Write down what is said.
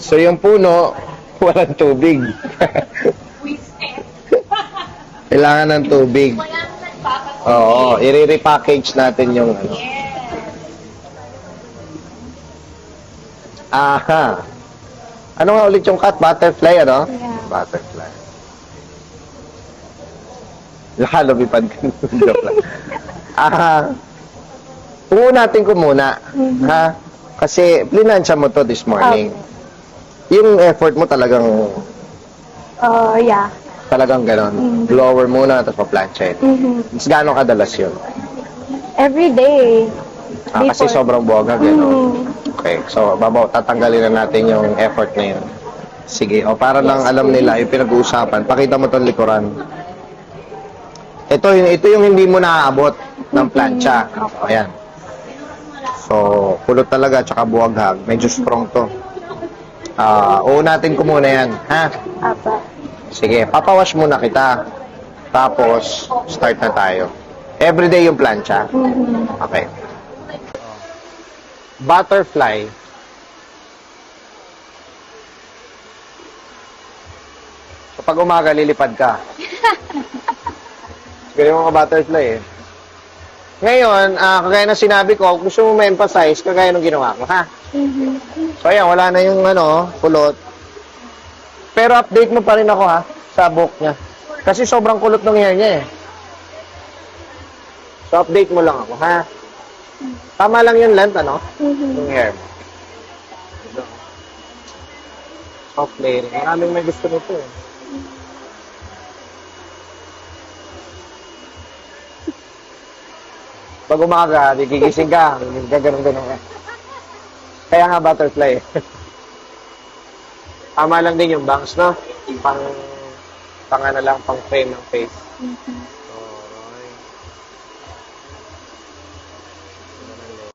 So, yung puno, walang tubig. Kailangan ng tubig. Oo, i-repackage natin yung ano. Aha. Ano nga ulit yung cut? Butterfly, ano? Yeah. Butterfly. Lumipad ka. Joke lang. Uunatin ko muna. Ha? Kasi, plinansya mo to this morning. Yung effort mo talagang Yeah. talagang ganon. Blower muna, tapos pa-plancha yun. Mas gano'ng kadalas yun? Every day. Kasi sobrang buwagag, gano'n. Okay, so tatanggalin na natin yung effort na yun. Sige, o para lang alam nila yung pinag-uusapan, pakita mo itong likuran. Ito yung hindi mo naaabot ng plancha. Ayan. So, kulot talaga, tsaka buwaghag. Medyo strong to. Uunatin ko muna yan, ha? Apa. Sige, papawash muna kita. Tapos, start na tayo. Everyday yung plancha. Okay. Butterfly. So, pag umaga, lilipad ka. Galing mo ka butterfly eh. Ngayon, kagaya na sinabi ko, gusto mo ma-emphasize, kagaya ng ginawa ko, ha? So, ayan, wala na yung kulot. Pero update mo pa rin ako, ha? Sa book niya. Kasi sobrang kulot ng hair niya eh. So, update mo lang ako, ha? Tama lang yung length, ano? Yung hair mo. Soft layering. Maraming may gusto nito eh. Pag umaga, gigising ka, gaganon-ganon ka. Kaya nga butterfly. Tama lang din yung bangs, no? Pang ano lang, pang frame ng face. So,